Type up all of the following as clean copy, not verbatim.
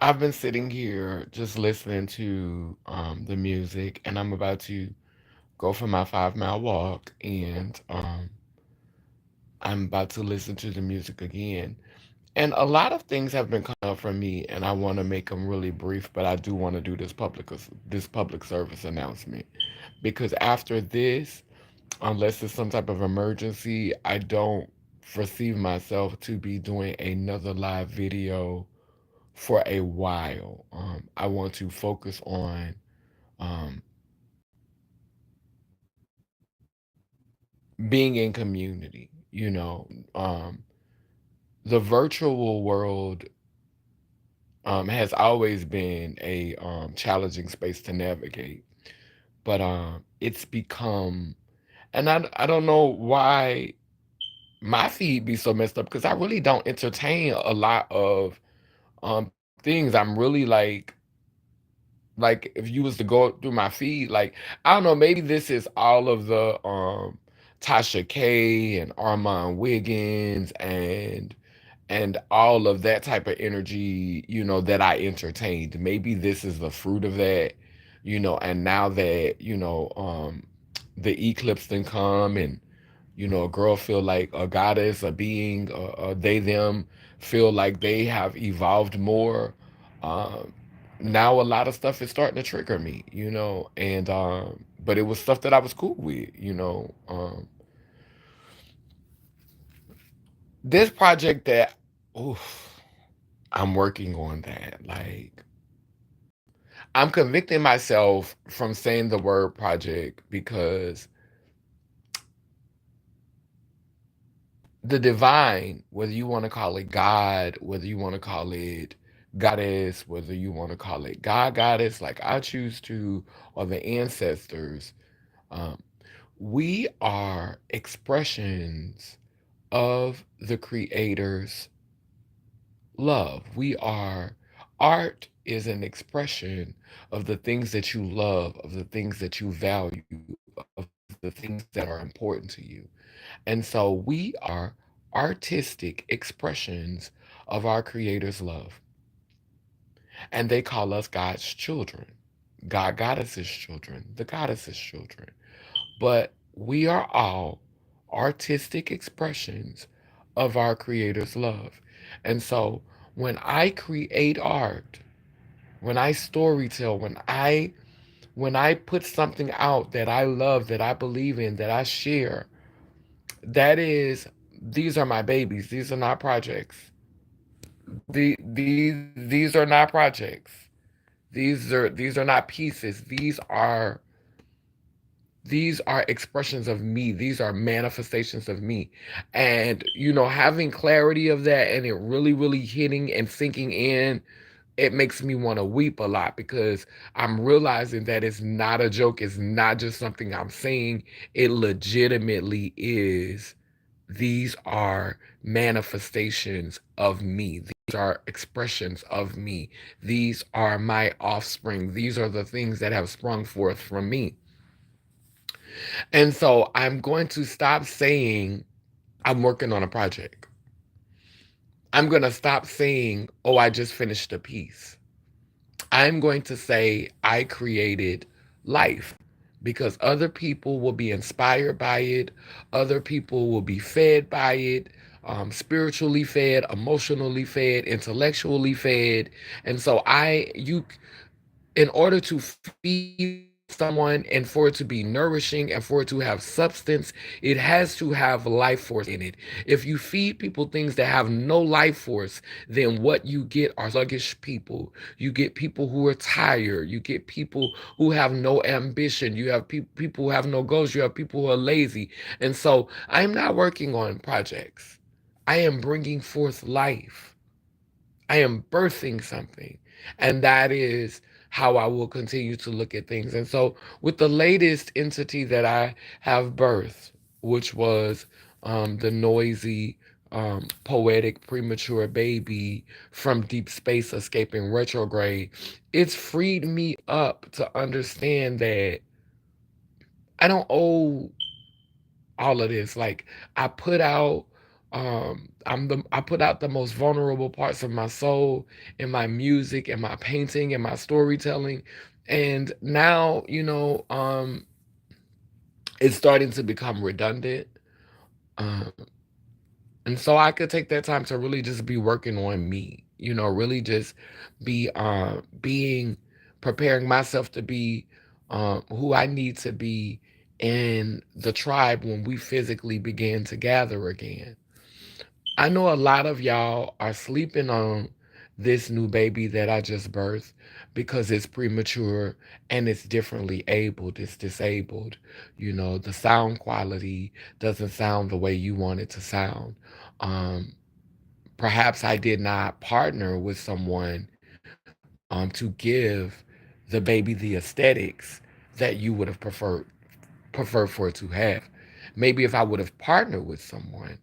I've been sitting here just listening to the music, and I'm about to go for my 5 mile walk, and I'm about to listen to the music again. And a lot of things have been coming up for me, and I want to make them really brief, but I do want to do this public service announcement because after this, unless it's some type of emergency, I don't foresee myself to be doing another live video for a while. I want to focus on um, being in community. The virtual world has always been a challenging space to navigate, but it's become, and I don't know why my feed be so messed up because I really don't entertain a lot of things. I'm really like if you was to go through my feed, like I don't know, maybe this is all of the Tasha K and Armand Wiggins and all of that type of energy, that I entertained. Maybe this is the fruit of that, and now that, the eclipse then come and a girl feel like a goddess, a being, they them feel like they have evolved more. Um, Now a lot of stuff is starting to trigger me, and but it was stuff that I was cool with. This project that, oof, I'm working on that. Like I'm convicting myself from saying the word project because the divine, whether you want to call it God, whether you want to call it goddess, whether you want to call it God goddess, like I choose to, or the ancestors, um, we are expressions of the Creator's love. Art is an expression of the things that you love, of the things that you value, of the things that are important to you. And so we are artistic expressions of our Creator's love. And they call us God's children. God got us his children, the goddess's children. But we are all artistic expressions of our Creator's love. And so when I create art, when I storytell, when I put something out that I love, that I believe in, that I share, that is, these are my babies. These are not projects. These are not projects. These are not pieces. These are expressions of me. These are manifestations of me. And having clarity of that and it really, really hitting and sinking in, it makes me want to weep a lot because I'm realizing that it's not a joke. It's not just something I'm saying. It legitimately is. These are manifestations of me. These are expressions of me. These are my offspring. These are the things that have sprung forth from me. And so I'm going to stop saying I'm working on a project. I'm going to stop saying, oh, I just finished a piece. I'm going to say I created life because other people will be inspired by it. Other people will be fed by it, spiritually fed, emotionally fed, intellectually fed. And so in order to feed someone and for it to be nourishing and for it to have substance, it has to have life force in it. If you feed people things that have no life force, then what you get are sluggish people. You get people who are tired. You get people who have no ambition. You have people who have no goals. You have people who are lazy. And so I'm not working on projects. I am bringing forth life. I am birthing something. And that is how I will continue to look at things. And so, with the latest entity that I have birthed, which was the noisy, poetic, premature baby from deep space escaping retrograde, it's freed me up to understand that I don't owe all of this. Like, I put out. I put out the most vulnerable parts of my soul in my music and my painting and my storytelling. And now, it's starting to become redundant. Um, and so I could take that time to really just be working on me, really just be being preparing myself to be who I need to be in the tribe when we physically begin to gather again. I know a lot of y'all are sleeping on this new baby that I just birthed because it's premature and it's differently abled. It's disabled. The sound quality doesn't sound the way you want it to sound. Um, Perhaps I did not partner with someone to give the baby the aesthetics that you would have preferred for it to have. Maybe if I would have partnered with someone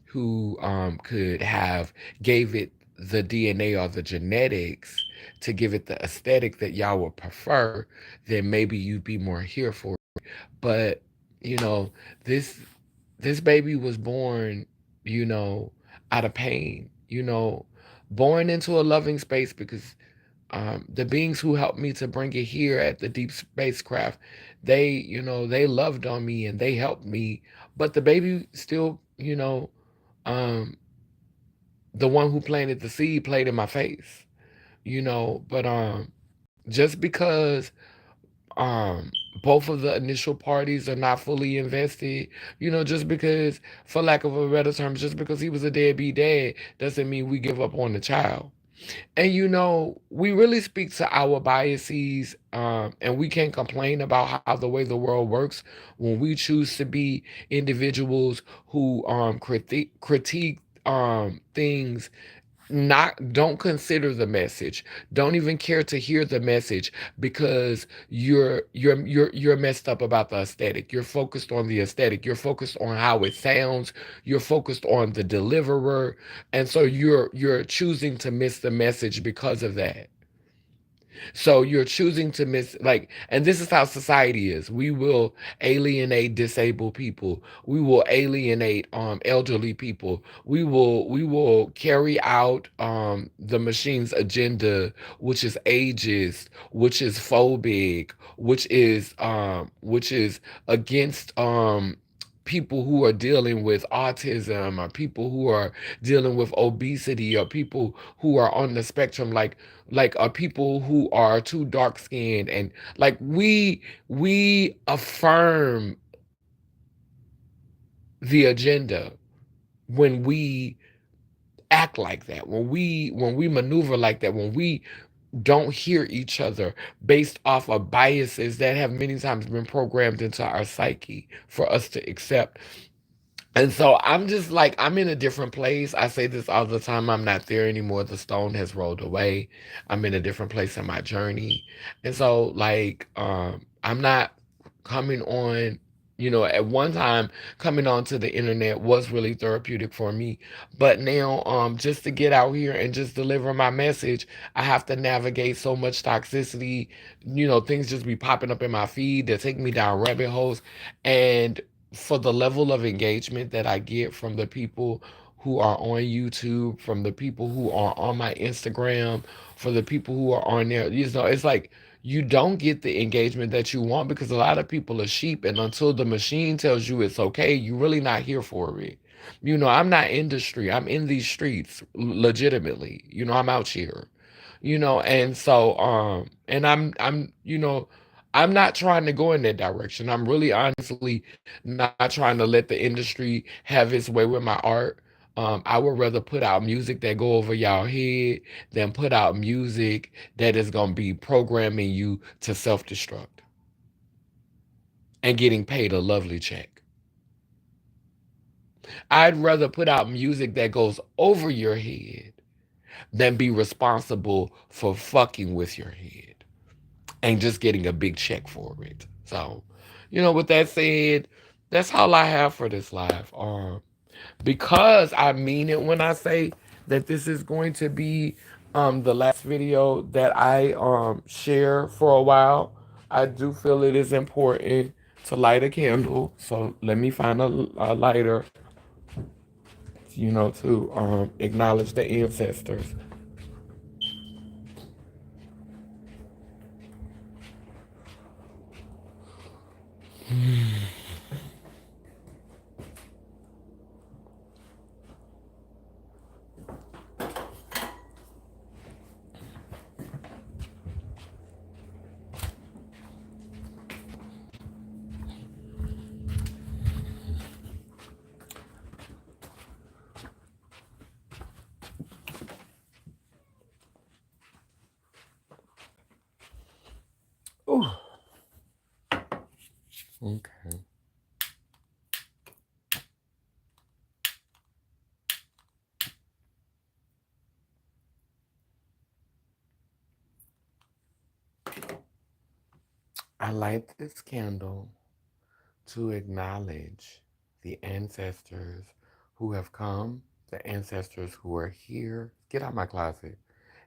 who could have gave it the DNA or the genetics to give it the aesthetic that y'all would prefer, then maybe you'd be more here for it. But you know, this this baby was born, you know, out of pain, born into a loving space because the beings who helped me to bring it here at the deep spacecraft, they loved on me and they helped me, but the baby still, um, the one who planted the seed played in my face, but just because um both of the initial parties are not fully invested, just because, for lack of a better term, just because he was a deadbeat dad doesn't mean we give up on the child. And we really speak to our biases, and we can't complain about how the way the world works when we choose to be individuals who critique things, not don't consider the message, don't even care to hear the message because you're messed up about the aesthetic. You're focused on the aesthetic, you're focused on how it sounds, you're focused on the deliverer, and so you're choosing to miss the message because of that. So you're choosing to miss, like, and this is how society is. We will alienate disabled people. We will alienate elderly people. We will carry out the machine's agenda, which is ageist, which is phobic, which is against people who are dealing with autism, or people who are dealing with obesity, or people who are on the spectrum, like people who are too dark skinned, and like we affirm the agenda when we act like that, when we maneuver like that, when we don't hear each other based off of biases that have many times been programmed into our psyche for us to accept. And so I'm just like, I'm in a different place. I say this all the time. I'm not there anymore. The stone has rolled away. I'm in a different place in my journey. And so, like, I'm not coming on, at one time, coming onto the internet was really therapeutic for me. But now, just to get out here and just deliver my message, I have to navigate so much toxicity. Things just be popping up in my feed that take me down rabbit holes. And for the level of engagement that I get from the people who are on YouTube, from the people who are on my Instagram, for the people who are on there, it's like you don't get the engagement that you want because a lot of people are sheep, and until the machine tells you it's okay, you're really not here for it. I'm not industry. I'm in these streets legitimately. I'm out here. And so and I'm not trying to go in that direction. I'm really honestly not trying to let the industry have its way with my art. I would rather put out music that go over y'all head than put out music that is gonna be programming you to self-destruct and getting paid a lovely check. I'd rather put out music that goes over your head than be responsible for fucking with your head and just getting a big check for it. So, with that said, that's all I have for this live. Because I mean it when I say that this is going to be the last video that I share for a while. I do feel it is important to light a candle. So let me find a lighter. to acknowledge the ancestors. Ooh, okay. I light this candle to acknowledge the ancestors who have come, the ancestors who are here. Get out my closet.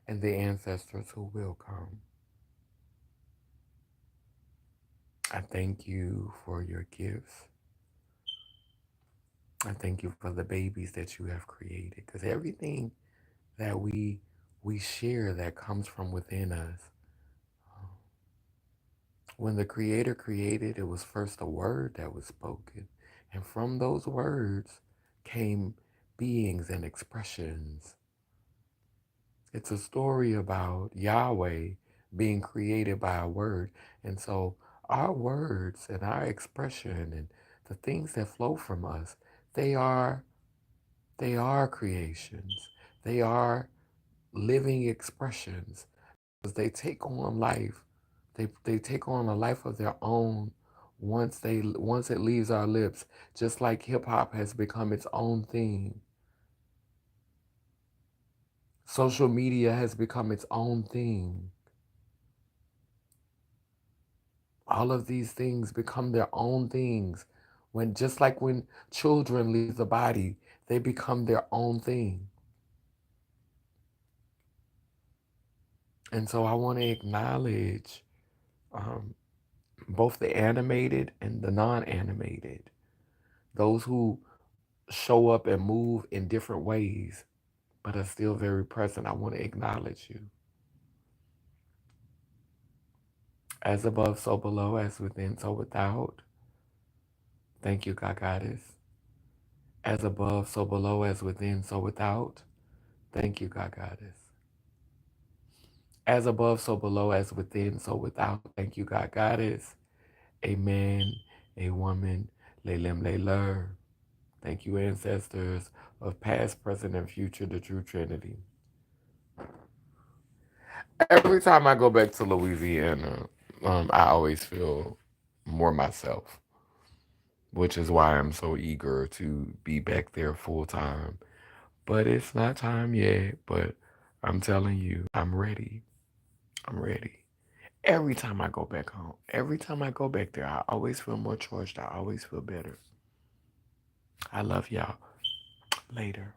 And the ancestors who will come. I thank you for your gifts. I thank you for the babies that you have created, because everything that we share that comes from within us. When the Creator created, it was first a word that was spoken, and from those words came beings and expressions. It's a story about Yahweh being created by a word. And so our words and our expression and the things that flow from us, they are they are creations. They are living expressions because they take on life. They take on a life of their own once it leaves our lips, just like hip hop has become its own thing. Social media has become its own thing. All of these things become their own things. When just like when children leave the body, they become their own thing. And so I want to acknowledge um, both the animated and the non-animated, those who show up and move in different ways, but are still very present. I want to acknowledge you. As above, so below, as within, so without. Thank you, God Goddess. As above, so below, as within, so without. Thank you, God Goddess. As above, so below, as within, so without. Thank you, God Goddess. A man, a woman, Lalem Layler. Thank you, ancestors of past, present, and future, the true Trinity. Every time I go back to Louisiana, I always feel more myself, which is why I'm so eager to be back there full time. But it's not time yet, but I'm telling you, I'm ready. I'm ready. Every time I go back home, every time I go back there, I always feel more charged. I always feel better. I love y'all. Later.